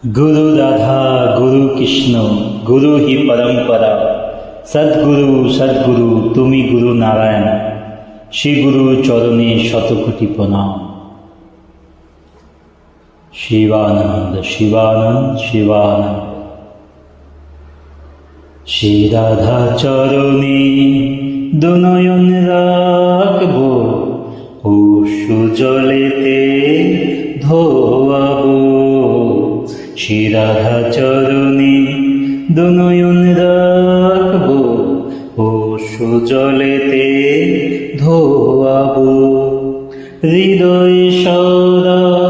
गुरु राधा गुरु कृष्ण गुरु ही परंपरा। सद्गुरु सद्गुरु तुमी गुरु नारायण। श्री गुरु चरणे शतकोटि प्रणाम। शिवानंद शिवानंद शिवानंद। श्री राधा चरणे दुनयन राखबो, অশ্রু জলেতে ধোয়াবো। শ্রী রাধা চরণে দুনয়ন রাখবো, অশ্রু জলেতে ধোয়াবো। হৃদয়ে সদা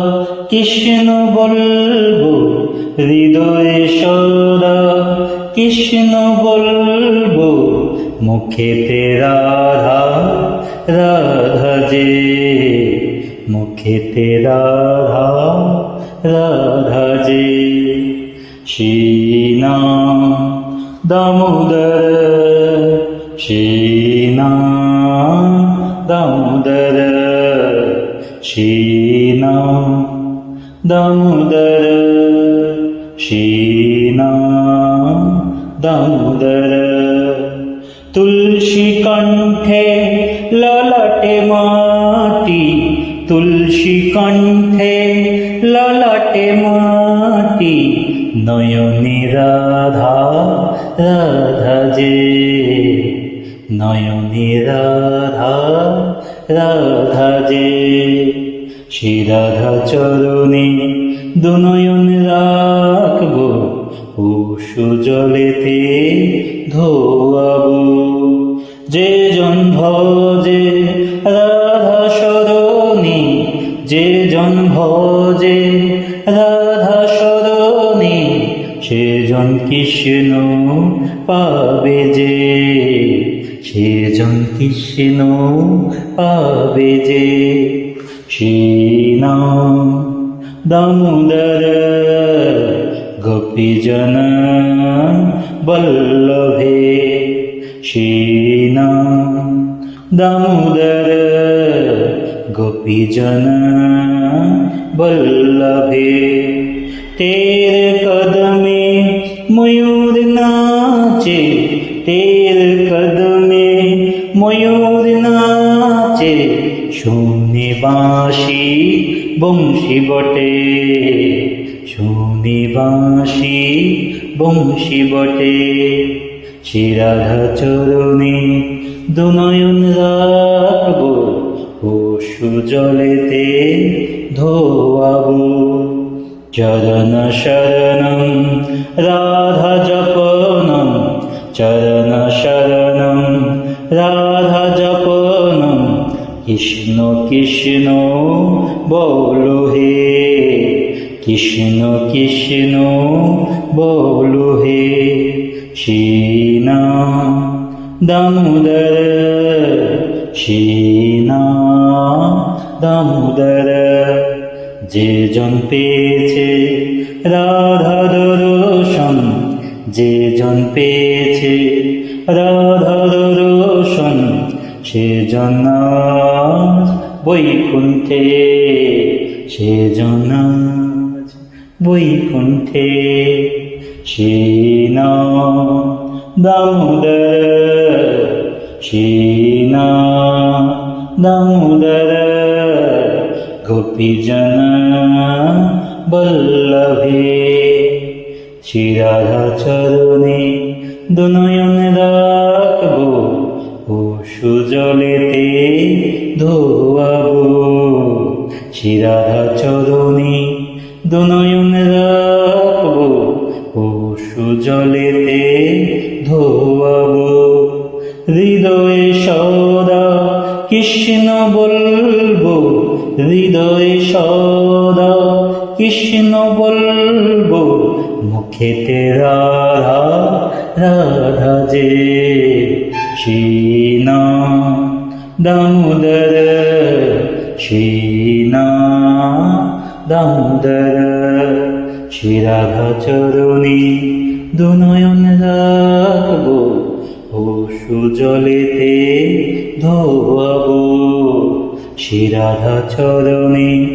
কৃষ্ণ বলবো, হৃদয়ে সদা কৃষ্ণ বলবো। মুখেতে রাধা রাধা যে, মুখেতে রাধা রাধা যে। শ্রীনাম দামোদর শ্রীনাম দামোদর শ্রীনাম দামোদর শ্রীনাম দামোদর। তুলসী কণ্ঠে ললাটে মাটি, তুলসী কণ্ঠে ললাটে মাটি। নয়নে রাধা রাধা যে, নয়নে রাধা রাধা যে। শ্রী রাধা চরণে দুনয়ন রাখবো, অশ্রু জলেতে ধোয়াবো। যে জন ভজে রাধা সরণি, যে জন ভজে রাধা সরণি। সে জন কৃষ্ণ পাবে যে, সে জন কৃষ্ণ পাবে যে। শ্রীনাম দামোদর গোপীজন বল্লভে। শ্রীনাম দামোদর গোপীজন বল্লভে। तेरे कदमे मयूर नाचे, तेरे कदमे मयूर नाचे। শুনে বাঁশি বংশী বটে, শুনে বাঁশি বংশী বটে। শ্রী রাধা চরণে দুনয়ন রাখবো, অশ্রু জলেতে ধোয়াবো। চরণ শরণম রাধা জপনম, চরণ শরণম রাধা জপনম। কৃষ্ণ কৃষ্ণ বলো হে, কৃষ্ণ কৃষ্ণ বলো হে। শ্রীনাম দামোদর শ্রীনাম দামোদর। যে জন পেয়েছে রাধা দর্শন, যে জন পেয়েছে রাধা দর্শন। সে জন আজ বৈকুণ্ঠে, সে জন আজ বৈকুণ্ঠে। শ্রীনাম দামোদর শ্রীনাম দামোদর গোপীজন বল্লভে। শ্রী রাধা চরণে দুনয়ন রাখবো, অশ্রু জলেতে ধোয়াবো। শ্রী রাধা চরণে দুনয়ন রাখবো, অশ্রু জলেতে ধোয়াবো। হৃদয়ে সদা কৃষ্ণ বলবো, হৃদয়ে সদা কৃষ্ণ বলবো। মুখেতে রাধা রাধা যে। শ্রীনাম দামোদর শ্রীনাম দামোদর। শ্রী রাধা চরণে দুনয়ন রাখবো, অশ্রু জলেতে ধোয়াবো। শ্রী রাধা চরণে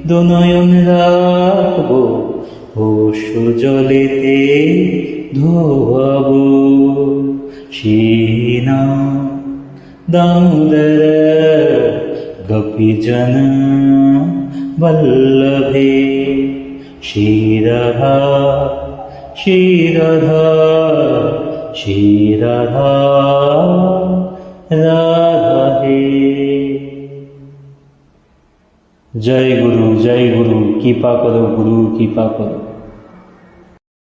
দুনয়ন রাখবো, জলেতে ধোয়াব শ্রীন দামোদর গোপীজন বল্লভে শ্রীরাধা শ্রীরাধা শ্রীরাধা রাধে। জয় গুরু, কৃপা করো গুরু, কৃপা করো।